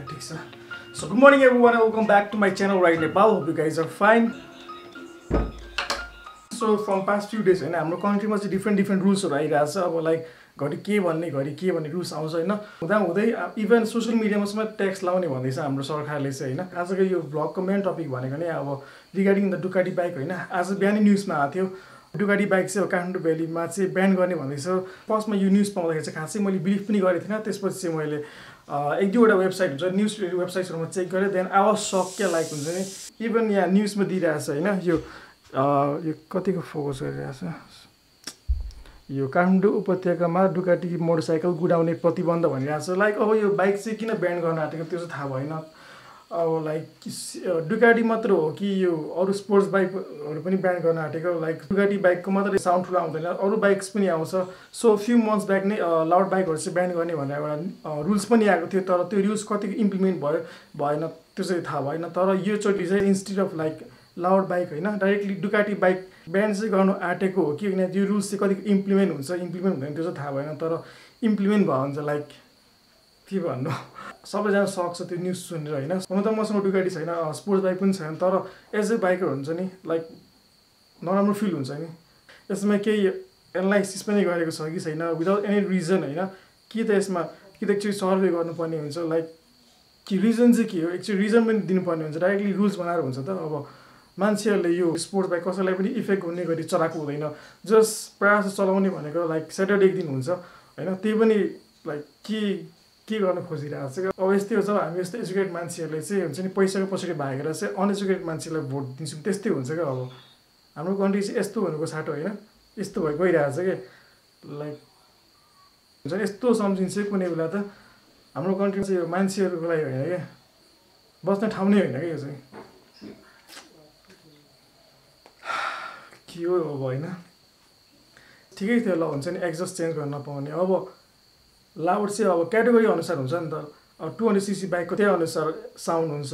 ठीक छ So good morning everyone and welcome back to my channel right Nepal. Hope you guys are fine. So from past few days हैन हाम्रो कन्ट्रीमा चाहिँ different rules आइरहेको छ अब लाइक घरि के भन्ने रुल्स आउँछ हैन हुँदा हुँदै इभन सोशल मिडियामा समेत ट्याक्स लाउने भन्दैछ हाम्रो सरकारले चाहिँ हैन आजको यो भ्लगको मेन टपिक भनेको नै अब रिगार्डिङ द डुकाटी बाइक हैन आज बिहानै न्यूजमा आएको थियो डुकाटी बाइक चाहिँ काठमाडौँ भ्यालीमा चाहिँ ब्यान गर्ने भन्दैछ फर्स्टमा यो न्यूज पाउँदाखेरि चाहिँ खासै मैले बिलिभ पनि गरेको थिइनँ त्यसपछि चाहिँ मैले एक दुईवटा वेबसाइट हुन्छ न्यूज वेबसाइटहरुमा चेक गरेँ देन आई वाज सक के लाइक हुन्छ नि इभन यहाँ न्यूजमा दिइरहेछ हैन यो कतिको फोकस गरिरहेछ यो काठमाडौँ उपत्यकामा डुकाटी मोटरसाइकल गुडाउने प्रतिबन्ध भनिरहेछ लाइक अब यो बाइक चाहिँ किन ब्यान गर्न आँटेको त्यो चाहिँ थाहा भएन अब लाइक डुकाटी मात्र हो कि यो अरू स्पोर्ट्स बाइकहरु पनि ब्यान गर्न आँटेको लाइक डुकाटी बाइकको मात्र साउन्ड ठुलो आउँदैन अरू बाइक्स पनि आउँछ सो फ्यु मन्थ्स ब्याक नै लाउड बाइकहरु चाहिँ ब्यान गर्ने भनेर एउटा रुल्स पनि आएको थियो तर त्यो रुल्स कतिको इम्प्लिमेन्ट भयो भएन त्यो चाहिँ थाहा भएन तर यो चोटि चाहिँ instead of like loud bike हैन डाइरेक्टली डुकाटी बाइक ब्यान चाहिँ गर्नु आँटेको हो कि किन त्यो रुल्स चाहिँ कतिको इम्प्लिमेन्ट हुन्छ इम्प्लिमेन्ट हुँदैन त्यो चाहिँ थाहा भएन तर इम्प्लिमेन्ट भयो भने चाहिँ लाइक के भन्नु सबैजना सक्छ त्यो न्यूज सुनेर हैन हुन त मसँग डुकाटी छैन स्पोर्ट्स बाइक पनि छैन तर एज ए बाइकर हुन्छ नि लाइक नराम्रो फिल हुन्छ नि यसमा केही एनालाइसिस पनि गरेको छ कि छैन विदाउट एनी रिजन हैन कि त यसमा कि त एक्चुअली सर्वे गर्नुपर्ने हुन्छ लाइक कि रिजन चाहिँ के हो एक्चुअली रिजन पनि दिनुपर्ने हुन्छ डाइरेक्टली रुल्स बनाएर हुन्छ त अब मान्छेहरूले यो स्पोर्ट्स बाइक कसैलाई पनि इफेक्ट हुने गरी चलाएको हुँदैन जस्ट प्रायः चलाउने भनेको लाइक स्याटरडे एक दिन हुन्छ हैन त्यही पनि लाइक के गर्न खोजिरहेको छ अब यस्तै हो जब हामी यस्तो एजुकेटेड मान्छेहरूले चाहिँ हुन्छ नि पैसाको पछाडि भागेर चाहिँ अनएजुकेटेड मान्छेलाई भोट दिन्छौँ त्यस्तै हुन्छ क्या अब हाम्रो कन्ट्री चाहिँ यस्तो भनेको साटो होइन यस्तो भइ गइरहेको छ कि लाइक हुन्छ नि यस्तो सम्झिन्छ कुनै बेला त हाम्रो कन्ट्रीमा चाहिँ यो मान्छेहरूको लागि होइन क्या बस्ने ठाउँ नै होइन क्या यो चाहिँ के हो अब होइन ठिकै थियो ल हुन्छ नि एक्जस्ट चेन्ज गर्न नपाउने अब लाउड चाहिँ अब क्याटेगोरी अनुसार हुन्छ नि त अब 200cc बाइकको त्यही अनुसार साउन्ड हुन्छ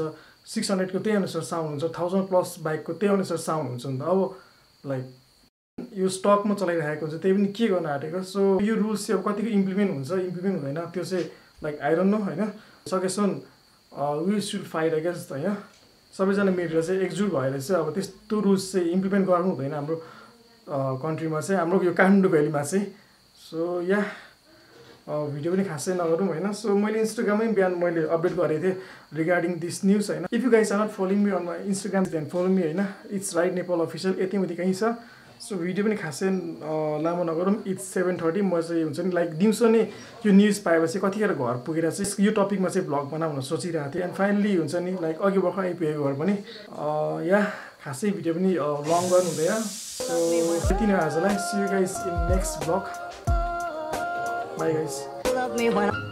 600 को त्यही अनुसार साउन्ड हुन्छ 1000 प्लस बाइकको त्यही अनुसार साउन्ड हुन्छ नि त अब लाइक यो स्टकमा चलाइरहेको हुन्छ त्यही पनि के गर्न आँटेको सो यो रुल्स चाहिँ अब कतिको इम्प्लिमेन्ट हुन्छ इम्प्लिमेन्ट हुँदैन त्यो चाहिँ लाइक आई डोन्ट नो हैन सकेसम्म वी सुड फाइट अगेन्स्ट हैन सबैजना मिलेर चाहिँ एकजुट भएर चाहिँ अब त्यस्तो रुल्स चाहिँ इम्प्लिमेन्ट गर्नु हुँदैन हाम्रो कन्ट्रीमा चाहिँ हाम्रो यो काठमाडौँ भ्यालीमा चाहिँ सो या भिडियो पनि खासै नगरौँ हैन सो मैले इन्स्टाग्राममै बिहान मैले अपडेट गरेको थिएँ रिगार्डिङ दिस न्यूज हैन if you guys are not following me on my Instagram then follow me हैन इट्स राइट नेपाल अफिसियल यति माथि कहीँ छ सो भिडियो पनि खासै लामो नगरौँ इट्स 7:30 म चाहिँ हुन्छ नि लाइक दिउँसो नै यो न्युज पाएपछि कतिखेर घर पुगेर चाहिँ यो टपिकमा चाहिँ भ्लग बनाउन सोचिरहेको थिएँ एन्ड फाइनली हुन्छ नि लाइक अघि भर्खर आइपुगेको घर पनि या खासै भिडियो पनि लङ गर्नु हुँदैन सो यति नै आजलाई see you guys in next vlog bye guys